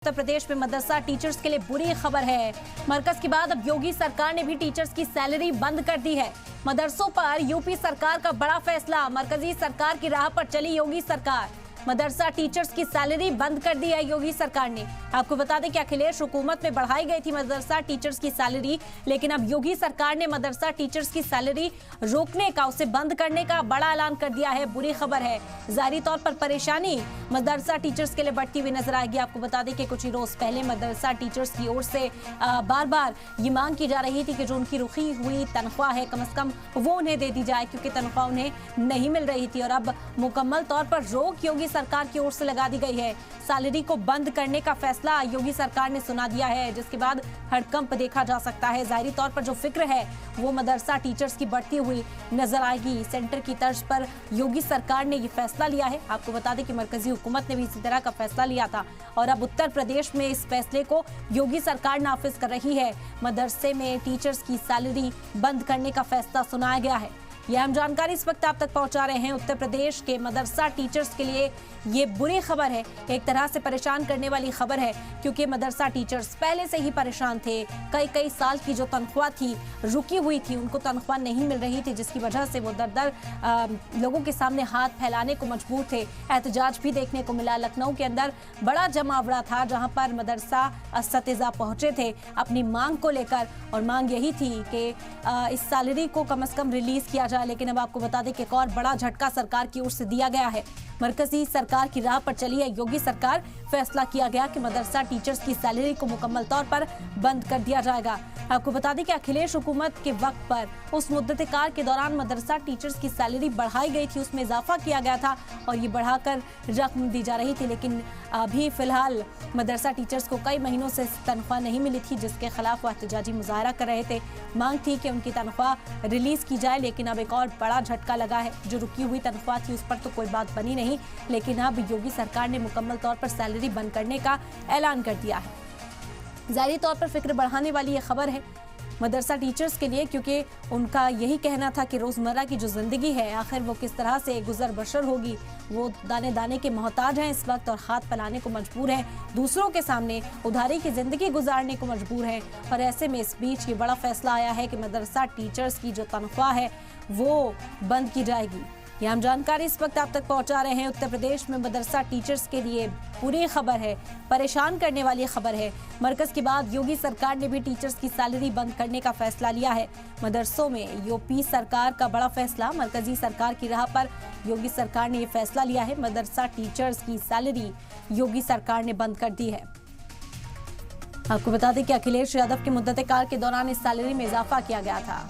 उत्तर प्रदेश में मदरसा टीचर्स के लिए बुरी खबर है। मरकज के बाद अब योगी सरकार ने भी टीचर्स की सैलरी बंद कर दी है। मदरसों पर यूपी सरकार का बड़ा फैसला। मरकजी सरकार की राह पर चली योगी सरकार। मदरसा टीचर्स की सैलरी बंद कर दी है योगी सरकार ने। आपको बता दें कि अखिलेश हुकूमत में बढ़ाई गई थी मदरसा टीचर्स की सैलरी, लेकिन अब योगी सरकार ने मदरसा टीचर्स की सैलरी रोकने का, उसे बंद करने का बड़ा ऐलान कर दिया है। बुरी खबर है। जाहिरी तौर पर परेशानी मदरसा टीचर्स के लिए बढ़ती हुई नजर आएगी। आपको बता दें कि कुछ ही रोज पहले मदरसा टीचर्स की ओर से बार बार ये मांग की जा रही थी कि जो उनकी रुकी हुई तनख्वाह है कम से कम वो उन्हें दे दी जाए, क्योंकि तनख्वाह उन्हें नहीं मिल रही थी। और अब मुकम्मल तौर पर रोक योगी सरकार की ओर से लगा दी गई है। सैलरी को बंद करने का फैसला योगी सरकार ने सुना दिया है, जिसके बाद हड़कंप देखा जा सकता है। जाहिरी तौर पर जो फिक्र है वो मदरसा टीचर्स की बढ़ती हुई नजर आएगी। सेंटर की तर्ज पर योगी सरकार ने ये फैसला लिया है। आपको बता दें कि मरकजी हुकूमत ने भी इसी तरह का फैसला लिया था और अब उत्तर प्रदेश में इस फैसले को योगी सरकार नाफिज कर रही है। मदरसे में टीचर्स की सैलरी बंद करने का फैसला सुनाया गया है। यह हम जानकारी इस वक्त आप तक पहुंचा रहे हैं। उत्तर प्रदेश के मदरसा टीचर्स के लिए ये बुरी खबर है, एक तरह से परेशान करने वाली खबर है, क्योंकि मदरसा टीचर्स पहले से ही परेशान थे। कई साल की जो तनख्वाह थी रुकी हुई थी, उनको तनख्वाह नहीं मिल रही थी, जिसकी वजह से वो दर लोगों के सामने हाथ फैलाने को मजबूर थे। एहतजाज भी देखने को मिला। लखनऊ के अंदर बड़ा जमावड़ा था, जहां पर मदरसा असतिज़ा पहुंचे थे अपनी मांग को लेकर, और मांग यही थी कि इस सैलरी को कम से कम रिलीज किया जाए। लेकिन अब आपको बता दें कि एक और बड़ा झटका सरकार की ओर से दिया गया है। मरकजी सरकार की राह पर चली है योगी सरकार। फैसला किया गया कि मदरसा टीचर्स की सैलरी को मुकम्मल तौर पर बंद कर दिया जाएगा। आपको बता दें कि अखिलेश हुकूमत के वक्त पर उस मुद्दत-ए-कार के दौरान मदरसा टीचर्स की सैलरी बढ़ाई गई थी, उसमें इजाफा किया गया था और ये बढ़ाकर रकम दी जा रही थी। लेकिन अभी फिलहाल मदरसा टीचर्स को कई महीनों से तनख्वाह नहीं मिली थी, जिसके खिलाफ वो एहतजाजी मुजाहरा कर रहे थे। मांग थी कि उनकी तनख्वाह रिलीज की जाए, लेकिन अब एक और बड़ा झटका लगा है। जो रुकी हुई तनख्वाह थी उस पर तो कोई बात बनी नहीं, लेकिन अब योगी सरकार ने मुकम्मल तौर पर सैलरी बंद करने का ऐलान कर दिया है। जाहिरी तौर पर फिक्र बढ़ाने वाली ये खबर है मदरसा टीचर्स के लिए, क्योंकि उनका यही कहना था कि रोज़मर्रा की जो ज़िंदगी है आखिर वो किस तरह से गुजर बसर होगी। वो दाने दाने के मोहताज हैं इस वक्त और हाथ फैलाने को मजबूर हैं, दूसरों के सामने उधारी की ज़िंदगी गुजारने को मजबूर हैं। और ऐसे में इस बीच ये बड़ा फैसला आया है कि मदरसा टीचर्स की जो तनख्वाह है वो बंद की जाएगी। यह हम जानकारी इस वक्त आप तक पहुंचा रहे हैं। उत्तर प्रदेश में मदरसा टीचर्स के लिए बुरी खबर है, परेशान करने वाली खबर है। मरकज के बाद योगी सरकार ने भी टीचर्स की सैलरी बंद करने का फैसला लिया है। मदरसों में यूपी सरकार का बड़ा फैसला। मरकजी सरकार की राह पर योगी सरकार ने यह फैसला लिया है। मदरसा टीचर्स की सैलरी योगी सरकार ने बंद कर दी है। आपको बता दें कि अखिलेश यादव की मुद्दत-ए-कार के दौरान इस सैलरी में इजाफा किया गया था।